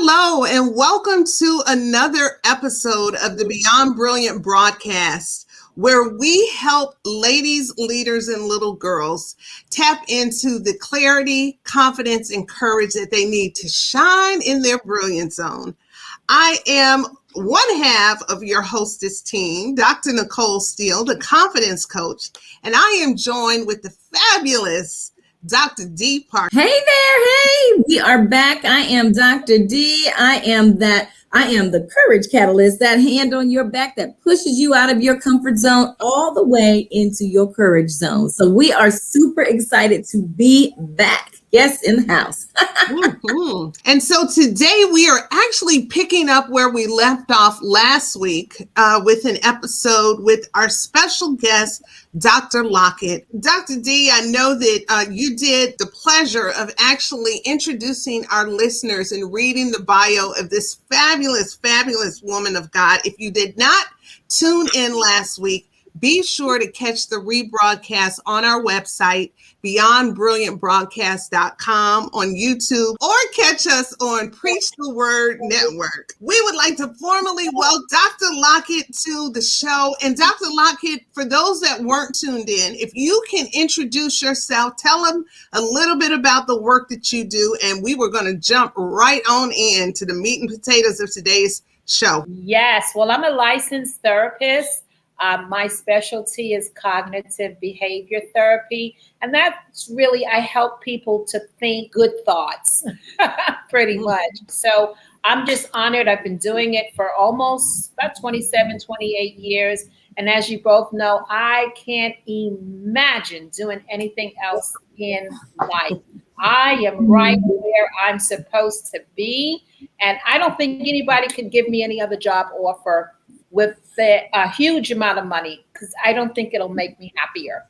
Hello, and welcome to another episode of the Beyond Brilliant broadcast, where we help ladies, leaders, and little girls tap into the clarity, confidence, and courage that they need to shine in their brilliant zone. I am one half of your hostess team, Dr. Nicole Steele, the confidence coach, and I am joined with the fabulous Dr. D. Parker. Hey there, hey, we are back. I am Dr. D. I am the courage catalyst, that hand on your back that pushes you out of your comfort zone all the way into your courage zone. So we are super excited to be back. Yes, in the house. Mm-hmm. And so today we are actually picking up where we left off last week with an episode with our special guest, Dr. Lockett. Dr. D, I know that you did the pleasure of actually introducing our listeners and reading the bio of this fabulous, fabulous woman of God. If you did not tune in last week, be sure to catch the rebroadcast on our website, beyondbrilliantbroadcast.com, on YouTube, or catch us on Preach the Word Network. We would like to formally welcome Dr. Lockett to the show. And Dr. Lockett, for those that weren't tuned in, if you can introduce yourself, tell them a little bit about the work that you do, and we were going to jump right on in to the meat and potatoes of today's show. Yes, well, I'm a licensed therapist. My specialty is cognitive behavior therapy. And that's really, I help people to think good thoughts, pretty much. So I'm just honored. I've been doing it for almost about 27, 28 years. And as you both know, I can't imagine doing anything else in life. I am right where I'm supposed to be. And I don't think anybody can give me any other job offer with a huge amount of money, because I don't think it'll make me happier.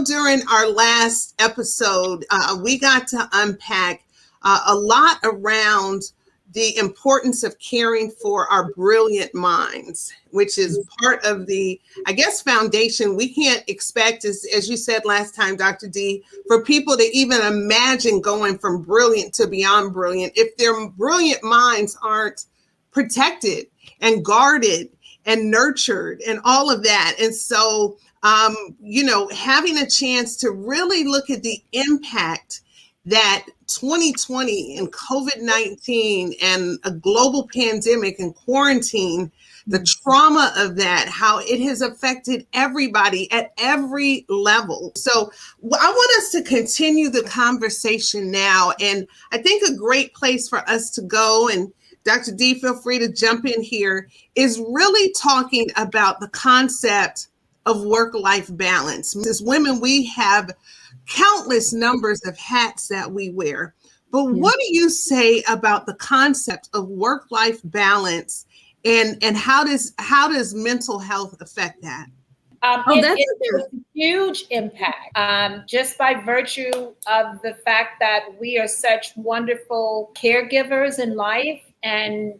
During our last episode, we got to unpack a lot around the importance of caring for our brilliant minds, which is part of the, I guess, foundation. We can't expect, as you said last time, Dr. D, for people to even imagine going from brilliant to beyond brilliant if their brilliant minds aren't protected and guarded and nurtured and all of that. And so, having a chance to really look at the impact that 2020 and COVID-19 and a global pandemic and quarantine, the trauma of that, how it has affected everybody at every level. So I want us to continue the conversation now. And I think a great place for us to go, and Dr. D, feel free to jump in here, is really talking about the concept of work-life balance. As women, we have countless numbers of hats that we wear. But what do you say about the concept of work-life balance, and how does mental health affect that? It's a huge impact, just by virtue of the fact that we are such wonderful caregivers in life, and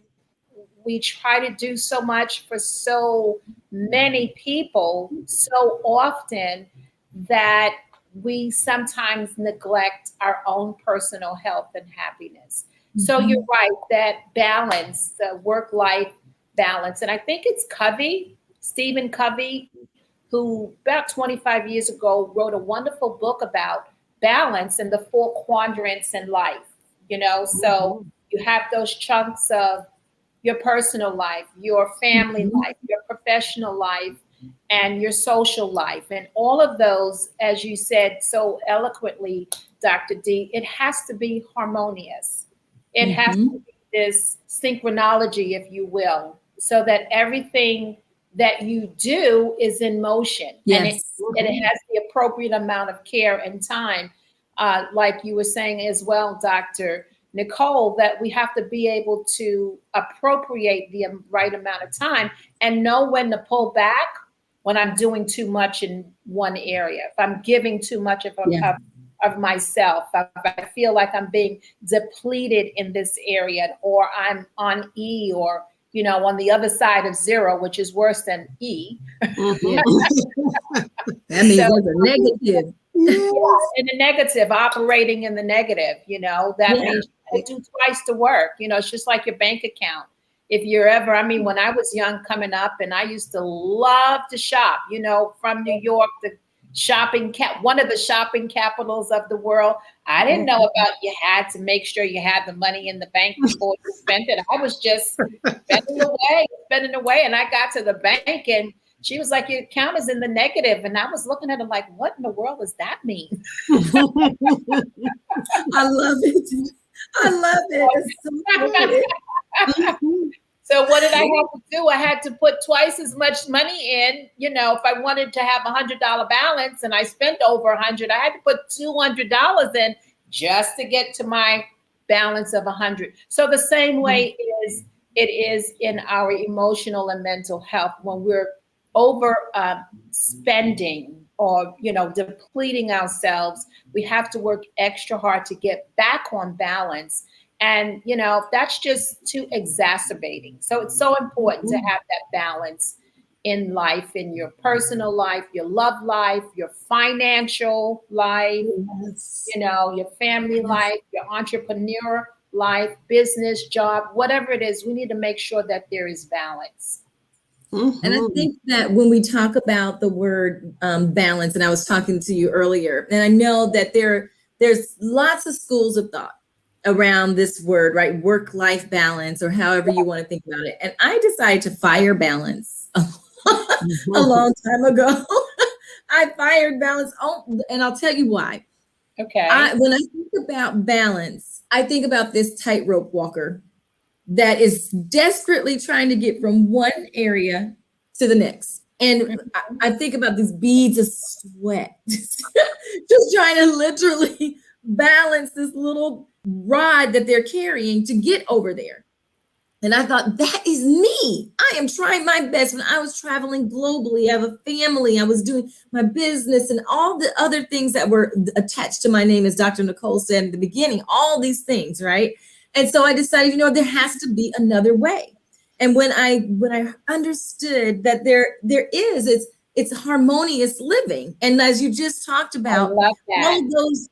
we try to do so much for so many people so often that we sometimes neglect our own personal health and happiness. So you're right, that balance, the work-life balance. And I think it's Stephen Covey, who about 25 years ago wrote a wonderful book about balance and the 4 quadrants in life, so you have those chunks of your personal life, your family life, your professional life, and your social life. And all of those, as you said so eloquently, Dr. D, it has to be harmonious. It has to be this synchronology, if you will, so that everything that you do is in motion. Yes. And it has the appropriate amount of care and time. Like you were saying as well, Dr. Nicole, that we have to be able to appropriate the right amount of time and know when to pull back when I'm doing too much in one area. If I'm giving too much of myself, if I feel like I'm being depleted in this area, or I'm on E, or on the other side of 0, which is worse than E. That means there's a negative. In the negative, operating in the negative, that means to do twice the work. You know, it's just like your bank account. If you're ever, I mean, when I was young coming up, and I used to love to shop, you know, from New York, the one of the shopping capitals of the world. I didn't know about you had to make sure you had the money in the bank before you spent it. I was just spending away. And I got to the bank and she was like, your account is in the negative. And I was looking at her like, what in the world does that mean? I love it. I love it. It's so good. So what did I have to do? I had to put twice as much money in. You know, if I wanted to have $100 balance and I spent over $100, I had to put $200 in just to get to my balance of $100. So the same way it is in our emotional and mental health. When we're over spending or, you know, depleting ourselves, we have to work extra hard to get back on balance. And, you know, that's just too exacerbating. So it's so important to have that balance in life, in your personal life, your love life, your financial life, you know, your family life, your entrepreneur life, business, job, whatever it is, we need to make sure that there is balance. And I think that when we talk about the word balance, and I was talking to you earlier, and I know that there's lots of schools of thought around this word, right? Work-life balance, or however you want to think about it. And I decided to fire balance a long time ago. I fired balance. Oh, and I'll tell you why. Okay. When I think about balance, I think about this tightrope walker that is desperately trying to get from one area to the next. And I think about these beads of sweat, just trying to literally balance this little rod that they're carrying to get over there. And I thought, that is me. I am trying my best. When I was traveling globally, I have a family, I was doing my business and all the other things that were attached to my name, as Dr. Nicole said in the beginning, all these things, right? And so I decided, you know, there has to be another way. And when I understood that there is, it's harmonious living. And as you just talked about, I love that.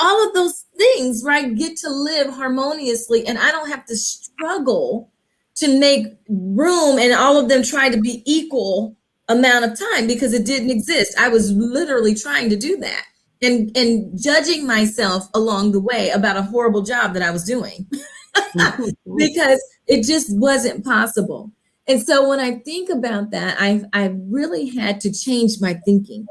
all of those things, right, get to live harmoniously. And I don't have to struggle to make room and all of them try to be equal amount of time, because it didn't exist. I was literally trying to do that and judging myself along the way about a horrible job that I was doing because it just wasn't possible. And so when I think about that, I really had to change my thinking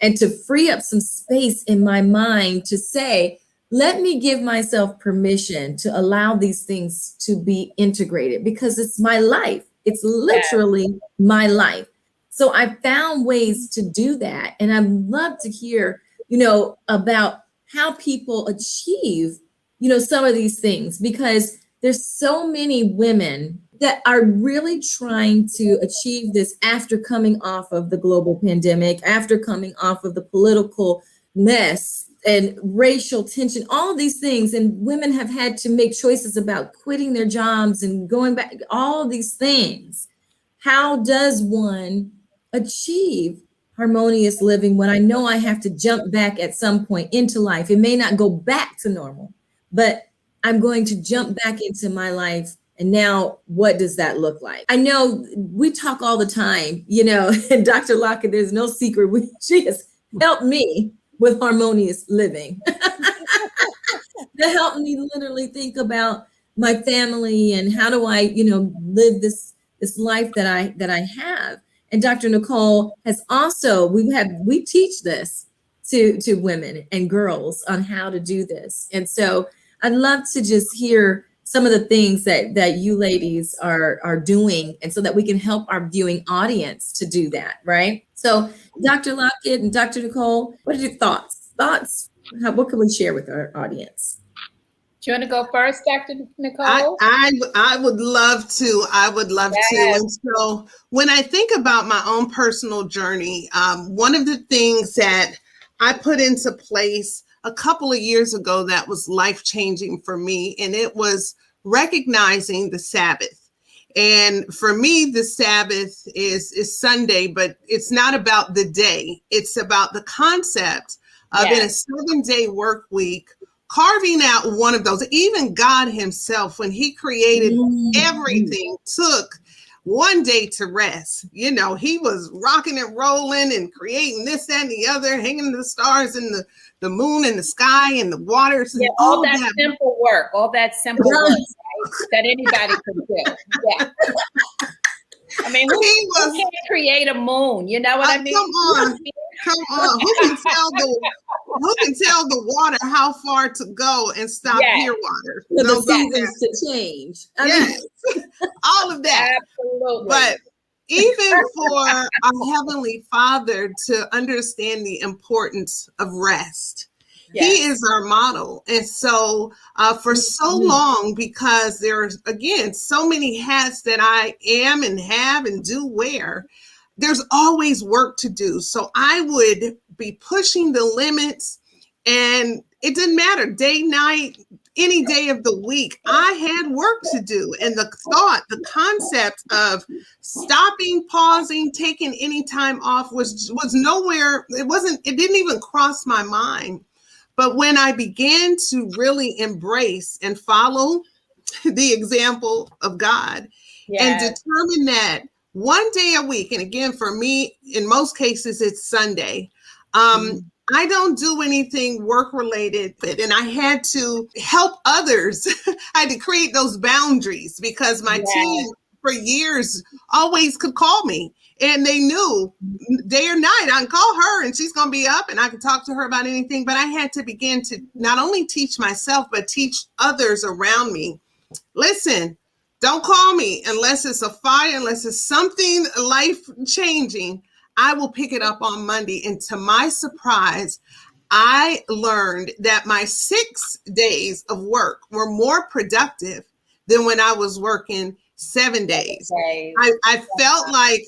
and to free up some space in my mind to say, let me give myself permission to allow these things to be integrated, because it's my life. It's literally my life. So I found ways to do that. And I'd love to hear, you know, about how people achieve, you know, some of these things, because there's so many women that are really trying to achieve this after coming off of the global pandemic, after coming off of the political mess and racial tension, all of these things. And women have had to make choices about quitting their jobs and going back, all of these things. How does one achieve harmonious living when I know I have to jump back at some point into life? It may not go back to normal, but I'm going to jump back into my life. And now what does that look like? I know we talk all the time, you know, and Dr. Lockett, there's no secret. She has helped me with harmonious living to help me literally think about my family and how do I, you know, live this life that I have. And Dr. Nicole has also, we teach this to women and girls on how to do this. And so I'd love to just hear some of the things that you ladies are doing, and so that we can help our viewing audience to do that, right? So Dr. Lockett and Dr. Nicole, what are your thoughts? What can we share with our audience? Do you want to go first, Dr. Nicole? I would love to. I would love to. And so when I think about my own personal journey, one of the things that I put into place a couple of years ago that was life-changing for me, and it was recognizing the Sabbath. And for me, the Sabbath is Sunday, but it's not about the day. It's about the concept of in a 7-day work week, carving out one of those, even God himself, when he created everything, took one day to rest. You know, he was rocking and rolling and creating this, that, and the other, hanging the stars and the moon and the sky and the waters. And all that simple work, right, that anybody could do. Yeah. I mean, who can create a moon? You know what I mean? Come on. Who can tell the water how far to go and stop here water? For the seasons to change. Yes. All of that. Absolutely. But even for our Heavenly Father to understand the importance of rest. He is our model. And so for so long, because there's, again, so many hats that I am and have and do wear, there's always work to do. So I would be pushing the limits, and it didn't matter, day, night, any day of the week, I had work to do. And the concept of stopping, pausing, taking any time off was nowhere. It didn't even cross my mind. But when I began to really embrace and follow the example of God and determine that one day a week, and again, for me, in most cases, it's Sunday, I don't do anything work related, and I had to help others. I had to create those boundaries because my team for years always could call me. And they knew day or night I can call her and she's going to be up and I can talk to her about anything. But I had to begin to not only teach myself, but teach others around me. Listen, don't call me unless it's a fire, unless it's something life changing. I will pick it up on Monday. And to my surprise, I learned that my 6 days of work were more productive than when I was working 7 days. I felt like,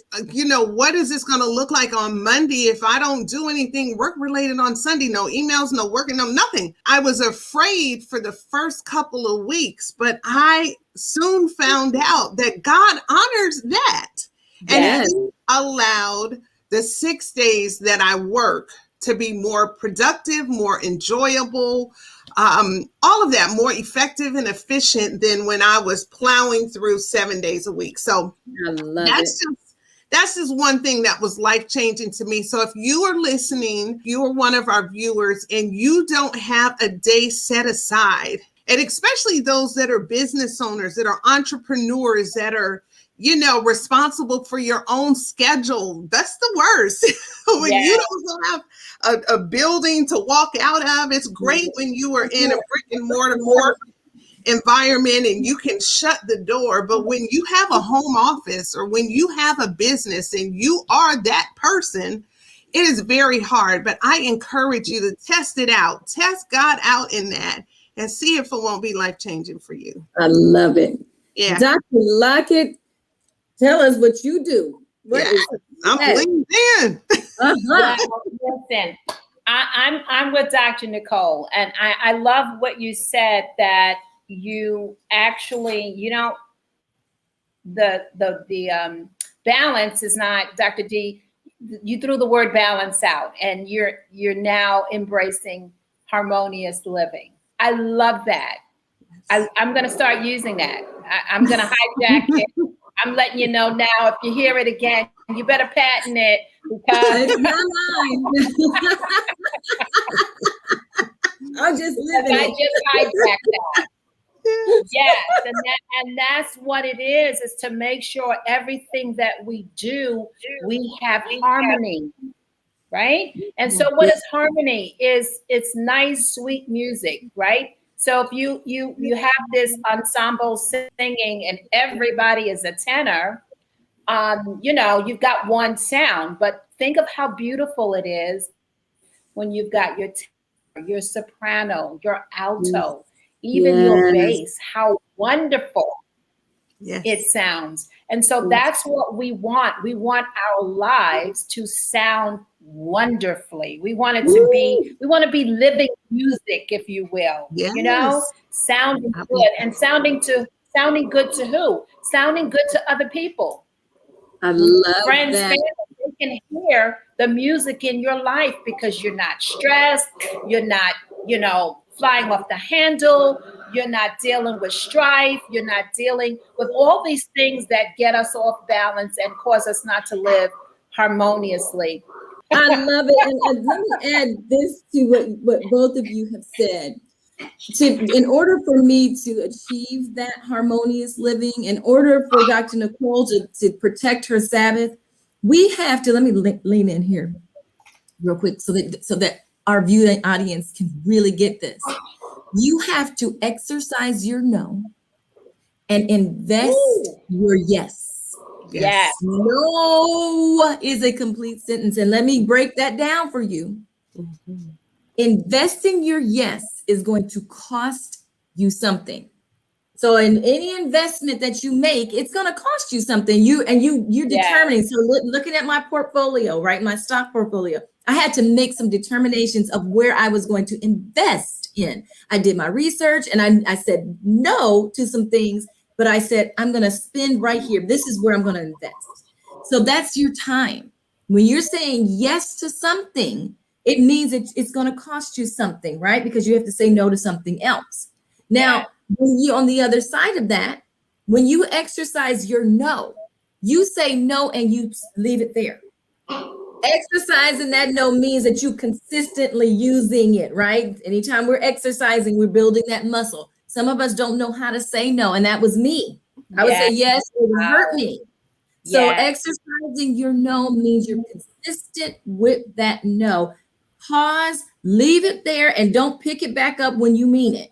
what is this going to look like on Monday if I don't do anything work related on Sunday? No emails, no working, no nothing. I was afraid for the first couple of weeks, but I soon found out that God honors that. And he allowed the 6 days that I work to be more productive, more enjoyable, all of that, more effective and efficient than when I was plowing through 7 days a week. So that's just one thing that was life-changing to me. So if you are listening, you are one of our viewers, and you don't have a day set aside, and especially those that are business owners, that are entrepreneurs, that are responsible for your own schedule. That's the worst. When you don't have a building to walk out of. It's great when you are in a brick and mortar environment and you can shut the door. But when you have a home office or when you have a business and you are that person, it is very hard. But I encourage you to test it out. Test God out in that and see if it won't be life-changing for you. I love it. Yeah. Dr. Lockett, tell us what you do. I'm leaning in. Listen, I'm with Dr. Nicole, and I love what you said, that you actually, the balance is not, Dr. D, you threw the word balance out, and you're now embracing harmonious living. I love that. I'm going to start using that. I'm going to hijack it. I'm letting you know now, if you hear it again, you better patent it, because it's not mine. I'll just live in it. I just hijacked that. Yes, and that's what it is to make sure everything that we do, we have harmony, right? And so what is harmony? It's nice, sweet music, right? So if you have this ensemble singing and everybody is a tenor, you've got one sound. But think of how beautiful it is when you've got your tenor, your soprano, your alto, even your bass, how wonderful it sounds. And so that's what we want. We want our lives to sound wonderfully. We want it to be, we want to be living music, if you will, sounding good, and sounding good to who? Sounding good to other people. I love friends, that. family, they can hear the music in your life because you're not stressed, you're not, flying off the handle. You're not dealing with strife. You're not dealing with all these things that get us off balance and cause us not to live harmoniously. I love it. And let me add this to what both of you have said. In order for me to achieve that harmonious living, in order for Dr. Nicole to protect her Sabbath, we have to, let me lean in here real quick so that our viewing audience can really get this. You have to exercise your no and invest your yes. Yes. No is a complete sentence. And let me break that down for you. Mm-hmm. Investing your yes is going to cost you something. So in any investment that you make, it's going to cost you something. You're determining. So looking at my portfolio, right? My stock portfolio, I had to make some determinations of where I was going to invest in. I did my research and I said no to some things, but I said, I'm going to spend right here. This is where I'm going to invest. So that's your time. When you're saying yes to something, it means it's going to cost you something, right? Because you have to say no to something else. Now, when you on the other side of that, when you exercise your no, you say no and you leave it there. Exercising that no means that you consistently using it, right? Anytime we're exercising, we're building that muscle. Some of us don't know how to say no, and that was me. I would say yes, it would hurt me. So exercising your no means you're consistent with that no. Pause, leave it there, and don't pick it back up when you mean it.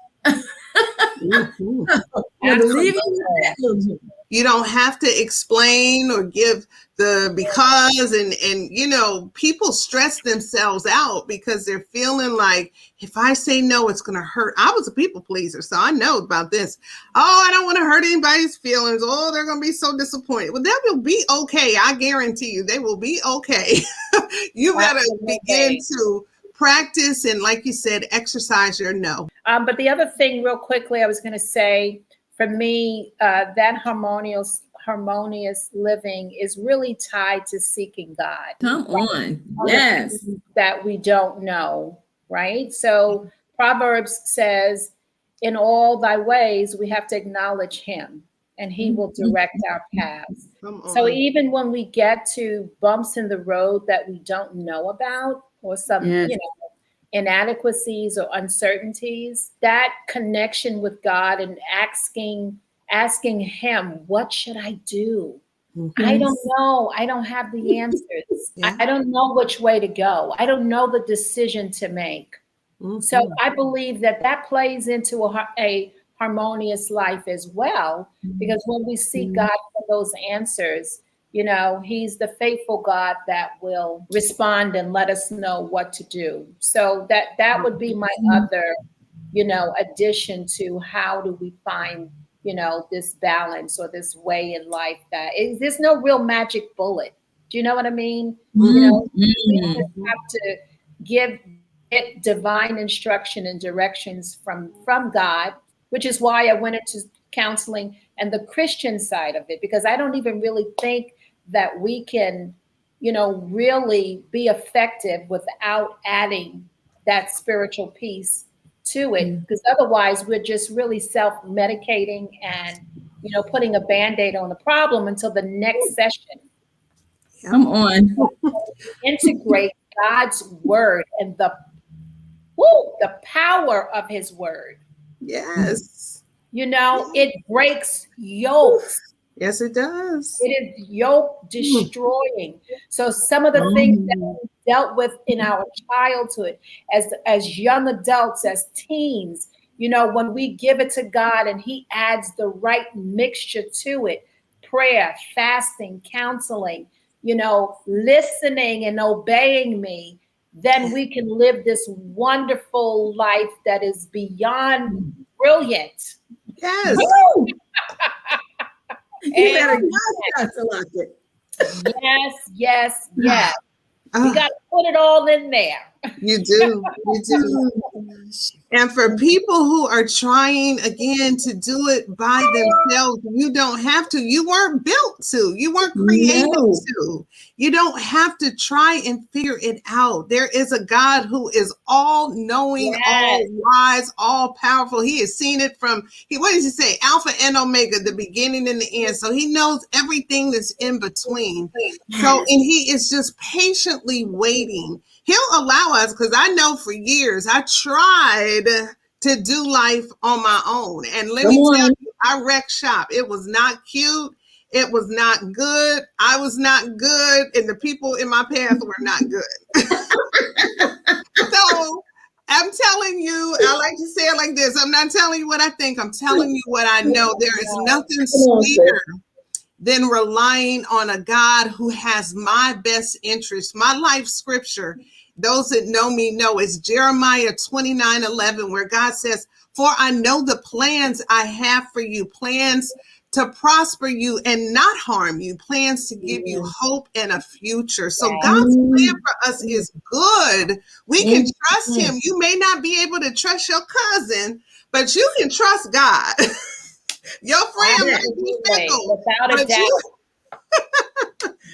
You don't have to explain or give the because and people stress themselves out because they're feeling like if I say no, it's going to hurt. I was a people pleaser, so I know about this. Oh, I don't want to hurt anybody's feelings. Oh, they're going to be so disappointed. Well, that will be okay. I guarantee you they will be okay. You got to begin to practice and, like you said, exercise your no. But the other thing, real quickly, I was going to say, for me, that harmonious living is really tied to seeking God. Come on, yes. That we don't know, right? So Proverbs says, in all thy ways, we have to acknowledge him and he will direct our paths. So even when we get to bumps in the road that we don't know about or some, inadequacies or uncertainties, that connection with God and asking him, what should I do? I don't know. I don't have the answers. I don't know which way to go. I don't know the decision to make. So I believe that plays into a harmonious life as well, because when we seek God for those answers, he's the faithful God that will respond and let us know what to do. So that would be my other, addition to how do we find, this balance or this way in life there's no real magic bullet. Do you know what I mean? We just have to give it divine instruction and directions from God, which is why I went into counseling and the Christian side of it, because I don't even really think that we can, really be effective without adding that spiritual piece to it, because otherwise we're just really self-medicating and, putting a Band-Aid on the problem until the next session. Come on. Integrate God's word and the power of his word. Yes. It breaks yokes. Yes, it does. It is yoke destroying. So some of the things that we dealt with in our childhood, as young adults, as teens, when we give it to God and he adds the right mixture to it, prayer, fasting, counseling, listening and obeying me, then we can live this wonderful life that is beyond brilliant. Yes. You better Lockett. Yes. We got to put it all in there. You do. You do. And for people who are trying again to do it by themselves, you don't have to. You weren't built to. You weren't created No. to. You don't have to try and figure it out. There is a God who is all knowing, all Yes. wise, all powerful. He has seen it from, what does he say? Alpha and Omega, the beginning and the end. So he knows everything that's in between. So, and he is just patiently waiting. He'll allow us, because I know for years I tried to do life on my own. And let me tell you, I wrecked shop. It was not cute. It was not good. I was not good. And the people in my path were not good. So I'm telling you, I like to say it like this. I'm not telling you what I think. I'm telling you what I know. There is nothing sweeter than relying on a God who has my best interest. My life scripture, those that know me know, is Jeremiah 29:11, where God says, "For I know the plans I have for you, plans to prosper you and not harm you, plans to give you hope and a future." So God's plan for us is good. We can trust him. You may not be able to trust your cousin, but you can trust God. Your friend might be fickle, without a but doubt.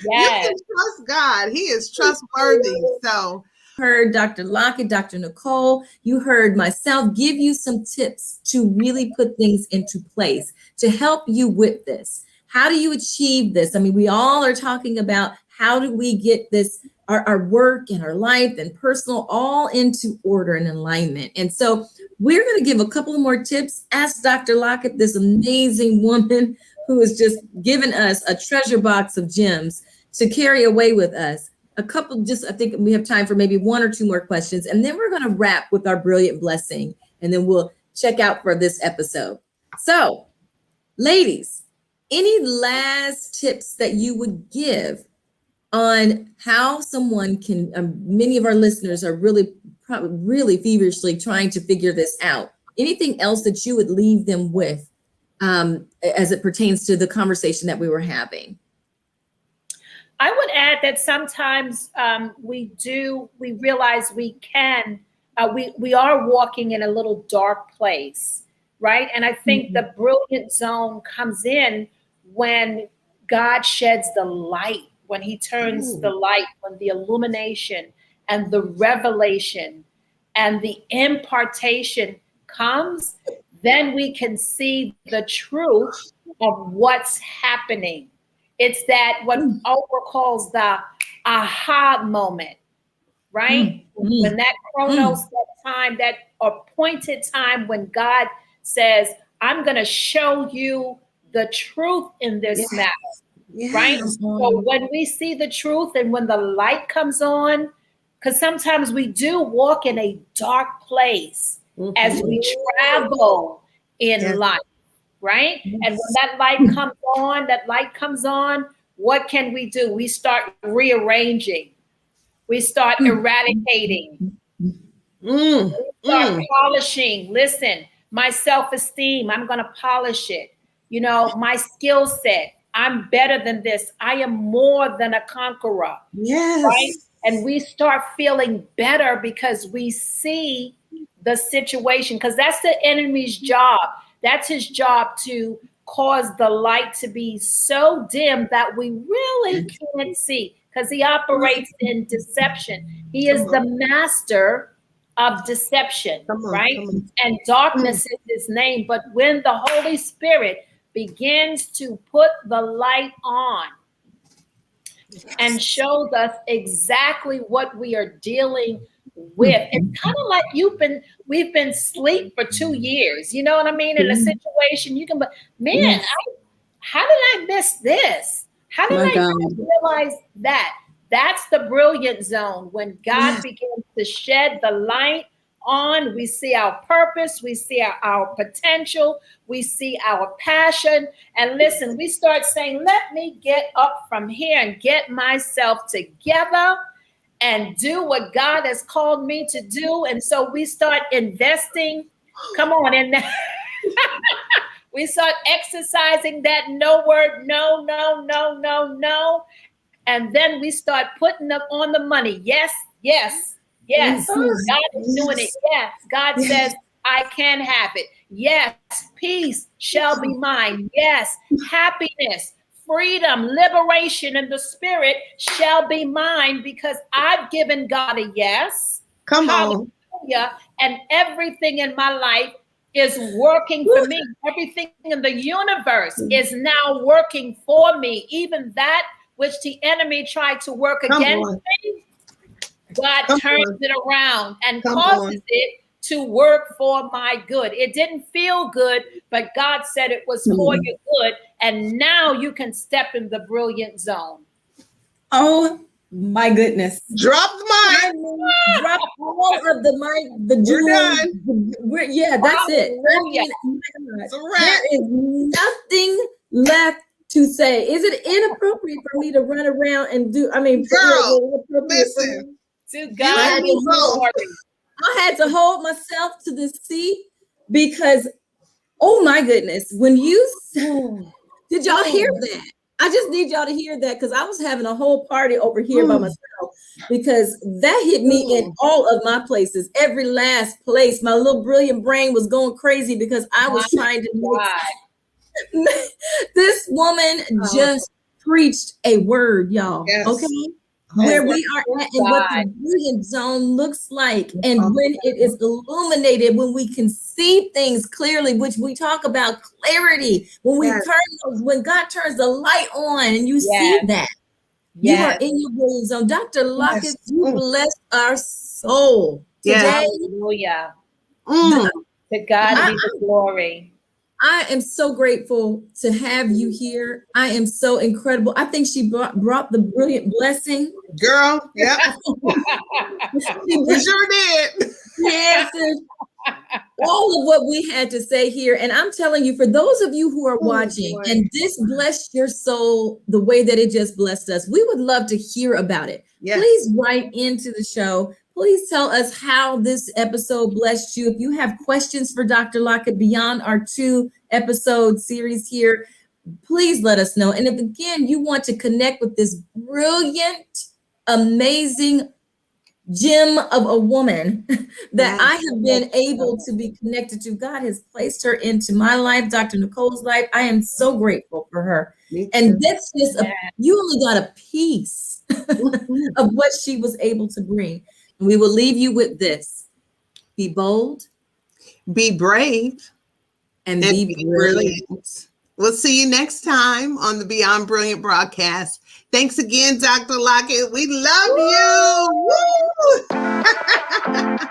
you can trust God. He is trustworthy. So heard Dr. Lockett, Dr. Nicole, you heard myself give you some tips to really put things into place to help you with this. How do you achieve this? I mean, we all are talking about how do we get this, our work and our life and personal all into order and alignment. And so we're going to give a couple of more tips. Ask Dr. Lockett, this amazing woman who has just given us a treasure box of gems to carry away with us. A couple, just I think we have time for maybe one or two more questions, and then we're going to wrap with our brilliant blessing, and then we'll check out for this episode. So, ladies, any last tips that you would give on how someone can? Many of our listeners are really feverishly trying to figure this out. Anything else that you would leave them with, as it pertains to the conversation that we were having? I would add that sometimes we realize we are walking in a little dark place, right? And I think the brilliant zone comes in when God sheds the light, when he turns the light, when the illumination and the revelation and the impartation comes, then we can see the truth of what's happening. It's that what Oprah calls the aha moment, right? When that chronos, that time, that appointed time when God says, I'm going to show you the truth in this matter, right? So when we see the truth and when the light comes on, because sometimes we do walk in a dark place as we travel in life. Right? Yes. And when that light comes on, what can we do? We start rearranging. We start eradicating. We start polishing. Listen, my self-esteem, I'm going to polish it. You know, my skill set, I'm better than this. I am more than a conqueror. Yes. Right? And we start feeling better because we see the situation, because that's the enemy's job. That's his job, to cause the light to be so dim that we really can't see, because he operates in deception. He is the master of deception, right? And darkness is his name. But when the Holy Spirit begins to put the light on and shows us exactly what we are dealing with, it's kind of like we've been asleep for 2 years. You know what I mean? In a situation, you can, but man, how did I miss this? How did I not realize that? That's the brilliant zone. When God begins to shed the light on, we see our purpose, we see our potential, we see our passion. And listen, we start saying, let me get up from here and get myself together and do what God has called me to do. And so we start investing, come on, in that. We start exercising that no word, no, no, no. And then we start putting up on the money. Yes, yes. Yes, Yes. God is doing it. Yes, God says, I can have it. Yes, peace shall be mine. Yes, happiness, freedom, liberation in the spirit shall be mine because I've given God a yes. Come on. Hallelujah. And everything in my life is working for me. Everything in the universe is now working for me. Even that which the enemy tried to work Come against on. me, God Come turns on. it around and Come causes on. it to work for my good. It didn't feel good, but God said it was for your good. And now you can step in the brilliant zone. Oh my goodness. Drop the I mic. mean, drop all of the mic, the We're jewels. done. Yeah, that's it. I Hallelujah. mean, oh my God, It's a wrap. there is nothing left to say. Is it inappropriate for me to run around and do? I mean, Girl, inappropriate for me? listen. To You God and be me the both. glory. I had to hold myself to the seat because, oh my goodness, when you did y'all hear that? I just need y'all to hear that because I was having a whole party over here by myself because that hit me in all of my places, every last place. My little brilliant brain was going crazy because I was trying to God. make this woman just preached a word, y'all. Yes. Okay. Oh, Where we are at and what the brilliant zone looks like, and when it is illuminated, when we can see things clearly, which we talk about clarity, when we when God turns the light on and you see that, you are in your brilliant zone. Dr. Lockett, you bless our soul today. Hallelujah. Mm. To God be the glory. I am so grateful to have you here. I am so incredible. I think she brought the brilliant blessing. Girl, yep. We sure did. Yes, all of what we had to say here. And I'm telling you, for those of you who are watching and this blessed your soul the way that it just blessed us, we would love to hear about it. Yes. Please write into the show. Please tell us how this episode blessed you. If you have questions for Dr. Lockett beyond our 2-episode series here, please let us know. And if again, you want to connect with this brilliant, amazing gem of a woman that I have been able to be connected to. God has placed her into my life, Dr. Nicole's life. I am so grateful for her. And that's just, you only got a piece of what she was able to bring. And we will leave you with this. Be bold. Be brave. And be brilliant. We'll see you next time on the Beyond Brilliant broadcast. Thanks again, Dr. Lockett. We love you. Woo!